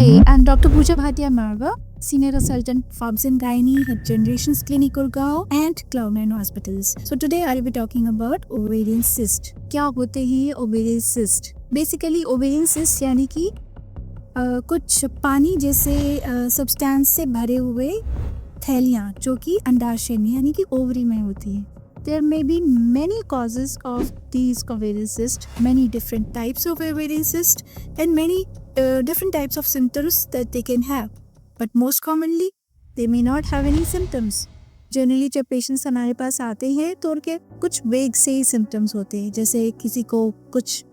Hi, I'm Dr. Pooja Bhatia Marva, Senior Consultant, Fabs and Gynae at Generations Clinic Gurgaon and Cloud9 Hospitals. So today I'll be talking about ovarian cyst. क्या होते हैं ovarian cyst? Basically ovarian cyst यानी कि कुछ पानी जैसे substance से भरे हुए थैलियाँ जो कि अंडाशय में यानी कि ओवरी में होती हैं. There may be many causes of these ovarian cysts, many different types of ovarian cysts and many different types of symptoms that they can have. But most commonly, they may not have any symptoms. Generally जब patients हमारे पास आते हैं तो उनके कुछ वेग से ही symptoms होते हैं, जैसे किसी को कुछ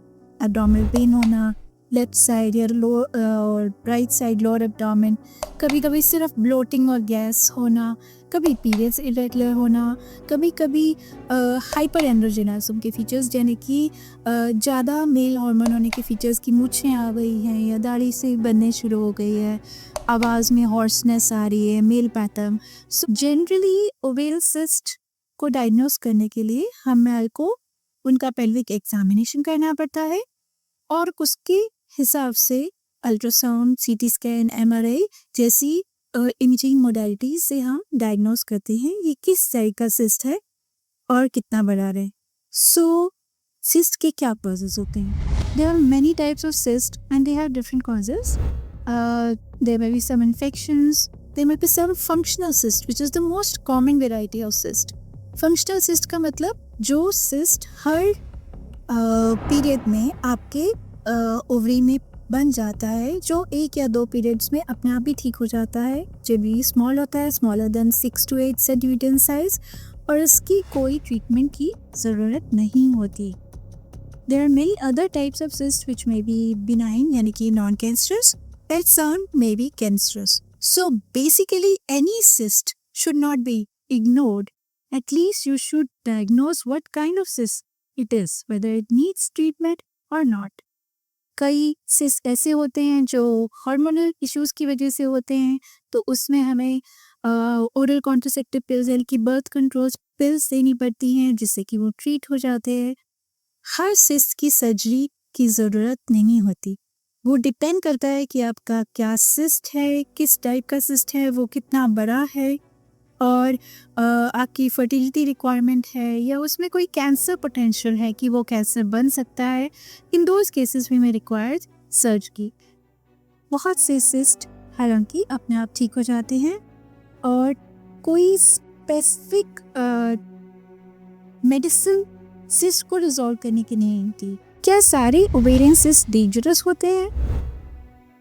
एब्डोमिनल पेन होना, लेफ्ट साइड या और राइट साइड लोअर एब्डोमेन, कभी कभी सिर्फ ब्लोटिंग और गैस होना, कभी पीरियड्स इरेगुलर होना, कभी कभी हाइपर एंड्रोजेनिज्म के फीचर्स यानी कि ज़्यादा मेल हार्मोन होने के फीचर्स की मूछें आ गई हैं या दाढ़ी से बनने शुरू हो गई है, आवाज़ में हॉर्सनेस आ रही है, male pattern. So generally ovarian cyst को डायग्नोस करने के लिए हमारे को उनका पेल्विक एग्जामिनेशन करना पड़ता है और उसके हिसाब से अल्ट्रासाउंड, सीटी स्कैन, एमआरआई जैसी इमेजिंग मोडालिटी से हम डायग्नोस करते हैं ये किस टाइप का सिस्ट है और कितना बड़ा है. सो सिस्ट के क्या कॉजेज होते हैं? There are many types of cyst and they have different causes. There may be some infections, there may be some functional cyst which is the most common variety of cyst. Functional cyst का मतलब जो cyst हर period में आपके ovary में बन जाता है, जो 1 या 2 पीरियड्स में अपने आप ही ठीक हो जाता है, जो भी स्मॉल होता है, smaller than 6 to 8 centimetre in size, और इसकी कोई ट्रीटमेंट की ज़रूरत नहीं होती. There are many other types of cyst which may be benign यानी कि non cancerous and some may be cancerous. So basically any cyst should not be ignored. At least you should diagnose what kind of cyst it is, whether it needs treatment or not. कई cyst ऐसे होते हैं जो hormonal issues की वजह से होते हैं, तो उसमें हमें ओरल कॉन्ट्रासेप्टिव पिल्स यानी कि बर्थ कंट्रोल पिल्स देनी पड़ती हैं जिससे कि वो ट्रीट हो जाते हैं. हर सिस्ट की सर्जरी की ज़रूरत नहीं होती. वो डिपेंड करता है कि आपका क्या सिस्ट है, किस टाइप का सिस्ट है, वो कितना बड़ा है और आपकी फर्टिलिटी रिक्वायरमेंट है या उसमें कोई कैंसर पोटेंशियल है कि वो कैंसर बन सकता है. इन दोज केसेस में रिक्वायर्ड सर्जरी. बहुत से सिस्ट हालांकि अपने आप ठीक हो जाते हैं और कोई स्पेसिफिक मेडिसिन सिस्ट को रिजॉल्व करने की नहीं होती. क्या सारे ओवेरियन सिस्ट डेंजरस होते हैं?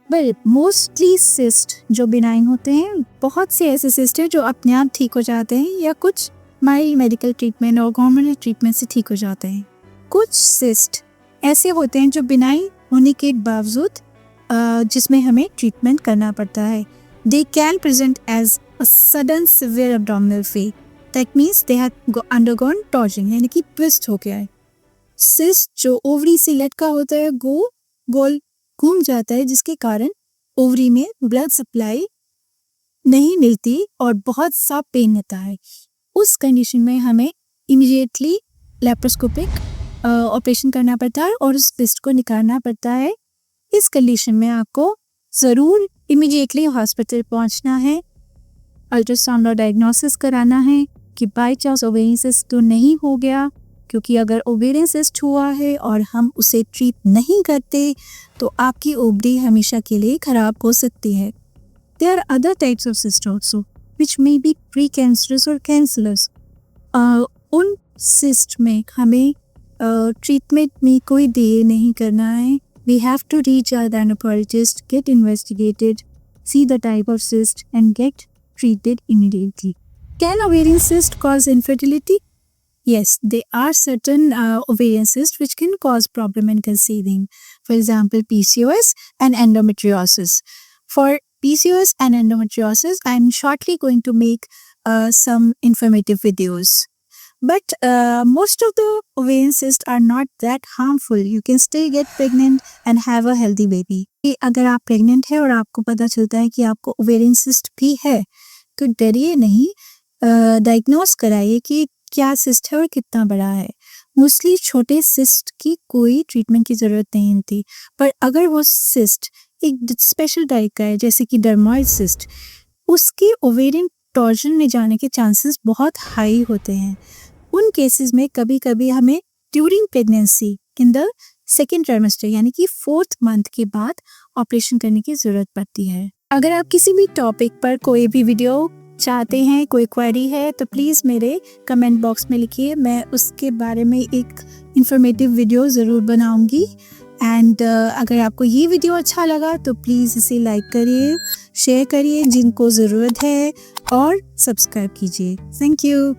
वेल मोस्टली सिस्ट जो बिनाइन होते हैं, बहुत से ऐसे सिस्ट हैं जो अपने आप ठीक हो जाते हैं या कुछ माइल्ड मेडिकल ट्रीटमेंट और गवर्नमेंट ट्रीटमेंट से ठीक हो जाते हैं. कुछ सिस्ट ऐसे होते हैं जो बिनाइन होने के बावजूद जिसमें हमें ट्रीटमेंट करना पड़ता है. They can present as a sudden severe abdominal pain. That means they have undergone torsion यानी कि ट्विस्ट हो गया है. सिस्ट जो ओवरी से लटका होता है गोल घूम जाता है जिसके कारण ओवरी में ब्लड सप्लाई नहीं मिलती और बहुत सा पेन होता है. उस कंडीशन में हमें इमीडिएटली लैप्रोस्कोपिक ऑपरेशन करना पड़ता है और उस सिस्ट को निकालना पड़ता है. इस कंडीशन में आपको ज़रूर इमीडिएटली हॉस्पिटल पहुंचना है, अल्ट्रासाउंड और डायग्नोसिस कराना है कि बाई चांस ओवेरियन सिस्ट तो नहीं हो गया, क्योंकि अगर ओवेरियन सिस्ट हुआ है और हम उसे ट्रीट नहीं करते तो आपकी ओवरी हमेशा के लिए ख़राब हो सकती है. There are other types of cyst also which may be pre cancerous और कैंसरस. उन सिस्ट में हमें ट्रीटमेंट में कोई देर नहीं करना है. We have to reach our gynaecologist, get investigated, see the type of cyst and get treated immediately. Can ovarian cyst cause infertility? Yes, there are certain ovarian cysts which can cause problem in conceiving. For example, PCOS and endometriosis. For PCOS and endometriosis, I am shortly going to make some informative videos. But most of the ovarian cysts are not that harmful. You can still get pregnant and have a healthy baby. अगर आप pregnant है और आपको पता चलता है कि आपको ovarian cyst भी है, तो डरिए नहीं, डायग्नोस कराइए कि क्या सिस्ट है और कितना बड़ा है. मोस्टली छोटे सिस्ट की कोई ट्रीटमेंट की ज़रूरत नहीं होती, पर अगर वो सिस्ट एक स्पेशल टाइप का है जैसे कि डर्मोइड सिस्ट, उसके ओवेरियन टॉर्जन में जाने के चांसेस बहुत हाई होते हैं। उन केसेस में कभी कभी हमें during pregnancy in the second trimester यानी कि 4th मंथ के बाद ऑपरेशन करने की ज़रूरत पड़ती है। अगर आप किसी भी टॉपिक पर कोई भी वीडियो चाहते हैं, कोई क्वेरी है, तो प्लीज़ मेरे कमेंट बॉक्स में लिखिए, मैं उसके बारे में एक इंफॉर्मेटिव वीडियो ज़रूर बनाऊंगी। एंड अगर आपको ये वीडियो अच्छा लगा तो प्लीज़ इसे लाइक करिए, शेयर करिए जिनको ज़रूरत है, और सब्सक्राइब कीजिए। Thank you.